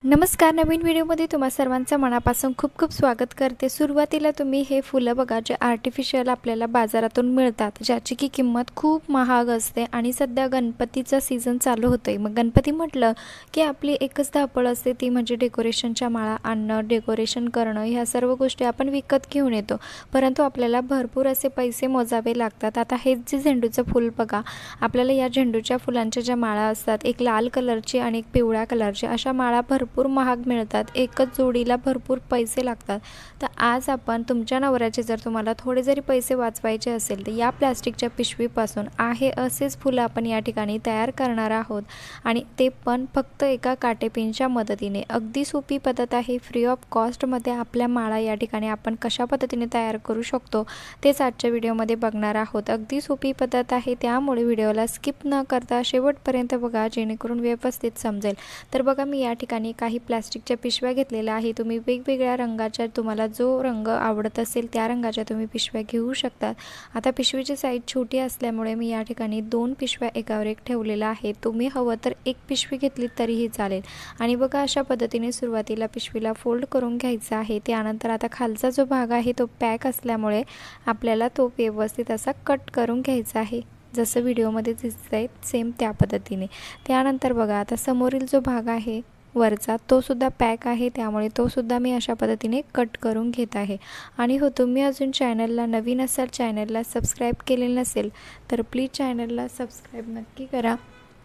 नमस्कार. नवीन व्हिडिओमध्ये तुम्हा सर्वांचं मनापासून खूप खूप स्वागत करते. सुरुवातीला तुम्ही हे फुलं बघा, जे आर्टिफिशियल आपल्याला बाजारातून मिळतात, ज्याची की किंमत खूप महाग असते. आणि सध्या गणपतीचा सीझन चालू होतोय. मग गणपती म्हटलं की आपली एकच धावपळ असते, ती म्हणजे डेकोरेशनच्या माळा आणणं, डेकोरेशन करणं. ह्या सर्व गोष्टी आपण विकत घेऊन येतो, परंतु आपल्याला भरपूर असे पैसे मोजावे लागतात. आता हे जे झेंडूचं फूल बघा, आपल्याला या झेंडूच्या फुलांच्या ज्या माळा असतात, एक लाल कलरची आणि एक पिवळ्या कलरची, अशा माळा भरपूर महाग मिळतात. एकच जोडीला भरपूर पैसे लागतात. तर आज आपण तुमच्या नवऱ्याचे जर तुम्हाला थोडे जरी पैसे वाचवायचे असेल, तर या प्लास्टिकच्या पिशवीपासून आहे असेच फुलं आपण या ठिकाणी तयार करणार आहोत. आणि ते पण फक्त एका काटेपेनच्या मदतीने. अगदी सोपी पद्धत आहे. फ्री ऑफ कॉस्टमध्ये आपल्या माळा या ठिकाणी आपण कशा पद्धतीने तयार करू शकतो तेच आजच्या व्हिडिओमध्ये बघणार आहोत. अगदी सोपी पद्धत आहे, त्यामुळे व्हिडिओला स्किप न करता शेवटपर्यंत बघा, जेणेकरून व्यवस्थित समजेल. तर बघा, मी या ठिकाणी काही प्लास्टिकच्या पिशव्या घेतलेल्या आहे. तुम्ही वेगवेगळ्या रंगाच्या, तुम्हाला जो रंग आवडत असेल त्या रंगाच्या तुम्ही पिशव्या घेऊ शकता. आता पिशवीची साईज छोटी असल्यामुळे मी या ठिकाणी 2 पिशव्या एकावर एक ठेवलेल्या आहे. तुम्ही हवं तर एक पिशवी घेतली तरीही चालेल. आणि बघा, अशा पद्धतीने सुरुवातीला पिशवीला फोल्ड करून घ्यायचा आहे. त्यानंतर आता खालचा जो भाग आहे तो पॅक असल्यामुळे आपल्याला तो व्यवस्थित असा कट करून घ्यायचा आहे, जसं व्हिडिओमध्ये दिसतंय सेम त्या पद्धतीने. त्यानंतर बघा, आता समोरील जो भाग आहे वरचा, तो सुद्धा पॅक आहे, त्यामुळे तो सुद्धा मी अशा पद्धतीने कट करून घेत आहे. आणि हो, तुम्ही अजून चॅनलला नवीन असाल, चॅनलला सबस्क्राईब केलेलं नसेल तर प्लीज चॅनलला सबस्क्राईब नक्की करा,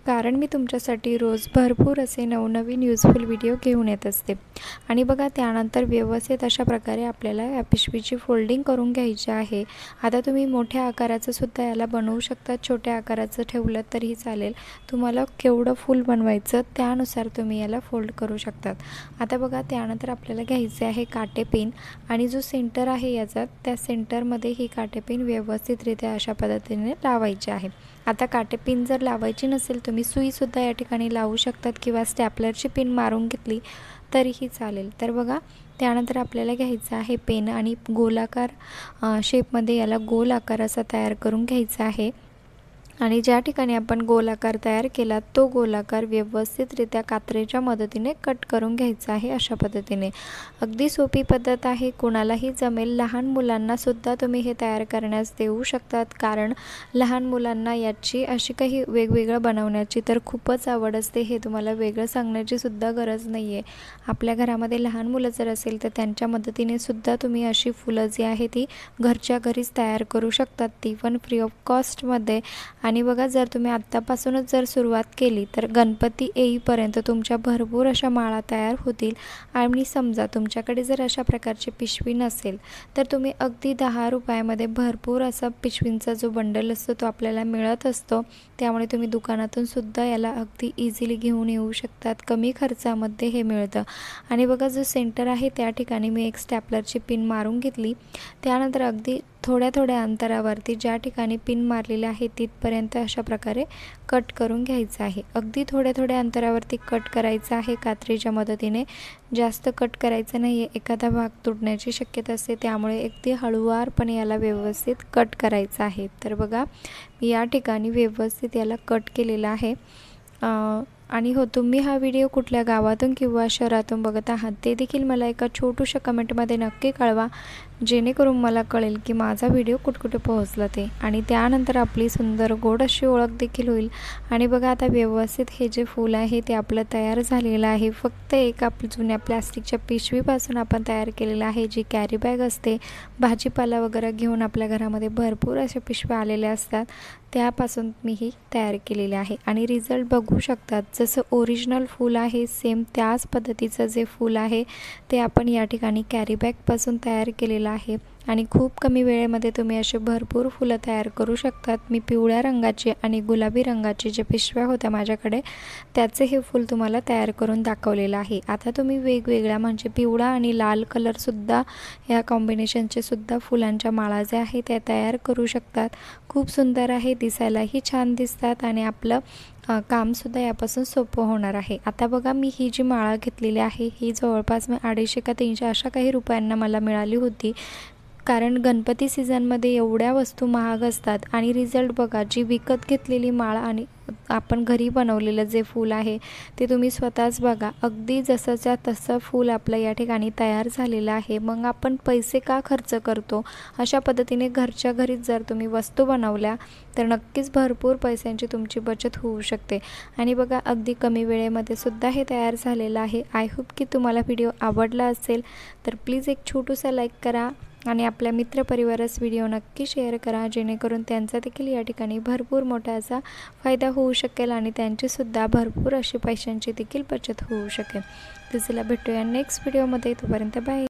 कारण मी तुमच्यासाठी रोज भरपूर असे नवनवीन यूजफुल व्हिडिओ घेऊन येत असते. आणि बघा, त्यानंतर व्यवस्थित अशा प्रकारे आपल्याला या पिशवीची फोल्डिंग करून घ्यायची आहे. आता तुम्ही मोठ्या आकाराचं सुद्धा याला बनवू शकता, छोट्या आकाराचं ठेवलं तरीही चालेल. तुम्हाला केवढं फूल बनवायचं त्यानुसार तुम्ही याला फोल्ड करू शकतात. आता बघा, त्यानंतर आपल्याला घ्यायचे आहे काटेपेन, आणि जो सेंटर आहे याचा, त्या सेंटरमध्ये ही काटेपेन व्यवस्थितरित्या अशा पद्धतीने लावायची आहे. आता काटेपिन जर लावायची नसेल, तुम्ही सुईसुद्धा या ठिकाणी लावू शकतात, किंवा स्टॅपलरची पिन मारून घेतली तरीही चालेल. तर बघा, त्यानंतर आपल्याला घ्यायचं आहे पेन, आणि गोलाकार शेपमध्ये याला गोल आकार असा तयार करून घ्यायचा आहे. आणि ज्या ठिकाणी आपण गोलाकार तयार केला, तो गोलाकार व्यवस्थितरित्या कात्रीच्या मदतीने कट करून घ्यायचा आहे, अशा पद्धतीने. अगदी सोपी पद्धत आहे, कोणालाही जमेल. लहान मुलांनासुद्धा तुम्ही हे तयार करण्यास देऊ शकतात, कारण लहान मुलांना याची अशी काही वेगवेगळं बनवण्याची तर खूपच आवड असते. हे तुम्हाला वेगळं सांगण्याची सुद्धा गरज नाही आहे. आपल्या घरामध्ये लहान मुलं जर असेल तर त्यांच्या मदतीने सुद्धा तुम्ही अशी फुलं जी आहे ती घरच्या घरीच तयार करू शकतात, ती पण फ्री ऑफ कॉस्टमध्ये. आणि बघा, जर तुम्ही आत्तापासूनच जर सुरुवात केली तर गणपती येईपर्यंत तुमच्या भरपूर अशा माळा तयार होतील. आणि समजा तुमच्याकडे जर अशा प्रकारची पिशवी नसेल, तर तुम्ही अगदी 10 रुपयामध्ये भरपूर असा पिशवींचा जो बंडल असतो तो आपल्याला मिळत असतो. त्यामुळे तुम्ही दुकानातून सुद्धा याला अगदी इझिली घेऊन येऊ शकतात. कमी खर्चामध्ये हे मिळतं. आणि बघा, जो सेंटर आहे त्या ठिकाणी मी एक स्टॅपलरची पिन मारून घेतली. त्यानंतर अगदी थोड्या थोड्या अंतरावरती ज्या ठिकाणी पिन मारलेली आहे तिथपर्यंत अशा प्रकारे कट करून घ्यायचं आहे. अगदी थोड्या थोड्या अंतरावरती कट करायचं आहे कात्रीच्या मदतीने. जास्त कट करायचं नाही आहे, एखादा भाग तुटण्याची शक्यता असते, त्यामुळे अगदी हळूवारपणे याला व्यवस्थित कट करायचं आहे. तर बघा, मी या ठिकाणी व्यवस्थित याला कट केलेला आहे. आणि हो, तुम्ही हा व्हिडिओ कुठल्या गावातून किंवा शहरातून बघत आहात ते देखील मला एका छोट्याशा कमेंटमध्ये नक्की कळवा, जेणेकरून मला कळेल की माझा व्हिडिओ कुठकुठे पोहोचला ते. आणि त्यानंतर आपली सुंदर गोड अशी ओळख देखील होईल. आणि बघा, आता व्यवस्थित हे जे फूल आहे ते आपलं तयार झालेलं आहे. फक्त एक आपली जुन्या प्लॅस्टिकच्या पिशवीपासून आपण तयार केलेलं आहे, जी कॅरी बॅग असते. भाजीपाला वगैरे घेऊन आपल्या घरामध्ये भरपूर अशा पिशव्या आलेल्या असतात, त्यापासून मी ही तयार केलेली आहे. आणि रिझल्ट बघू शकतात, जसं ओरिजिनल फूल आहे सेम त्याच पद्धतीचं जे फूल आहे ते आपण या ठिकाणी कॅरी बॅगपासून तयार केलेलं आहे. आणि खूप कमी वेळेमध्ये तुम्ही असे भरपूर फुलं तयार करू शकतात. मी पिवळ्या रंगाची आणि गुलाबी रंगाची जे पिशव्या होत्या माझ्याकडे, त्याचे हे फूल तुम्हाला तयार करून दाखवलेलं आहे. आता तुम्ही वेगवेगळ्या, म्हणजे पिवळा आणि लाल कलरसुद्धा, या कॉम्बिनेशनचे सुद्धा फुलांच्या माळा ज्या आहेत त्या तयार करू शकतात. खूप सुंदर आहे, दिसायलाही छान दिसतात, आणि आपलं कामसुद्धा यापासून सोपं होणार आहे. आता बघा, मी ही जी माळा घेतलेली आहे ही जवळपास मी 250 का 300 अशा काही रुपयांना मला मिळाली होती. कारण गणपती सीझनमध्ये एवढ्या वस्तू महाग असतात आणि रिझल्ट बघा, जी विकत घेतलेली माळ आणि आपण घरी बनवलेलं जे फूल आहे ते तुम्ही स्वतःच बघा, अगदी जसंच्या तसं फूल आपलं या ठिकाणी तयार झालेलं आहे. मग आपण पैसे का खर्च करतो? अशा पद्धतीने घरच्या घरीच जर तुम्ही वस्तू बनवल्या तर नक्कीच भरपूर पैशांची तुमची बचत होऊ शकते. आणि बघा, अगदी कमी वेळेमध्ये सुद्धा हे तयार झालेलं आहे. आय होप की तुम्हाला व्हिडिओ आवडला असेल तर प्लीज एक छोटूसा लाईक करा आणि आपल्या मित्रपरिवारास व्हिडिओ नक्की शेअर करा, जेणेकरून त्यांचा देखील या ठिकाणी भरपूर मोठा असा फायदा होऊ शकेल आणि त्यांचीसुद्धा भरपूर अशी पैशांची देखील बचत होऊ शकेल. तर चला भेटूया नेक्स्ट व्हिडिओमध्ये. तोपर्यंत बाय.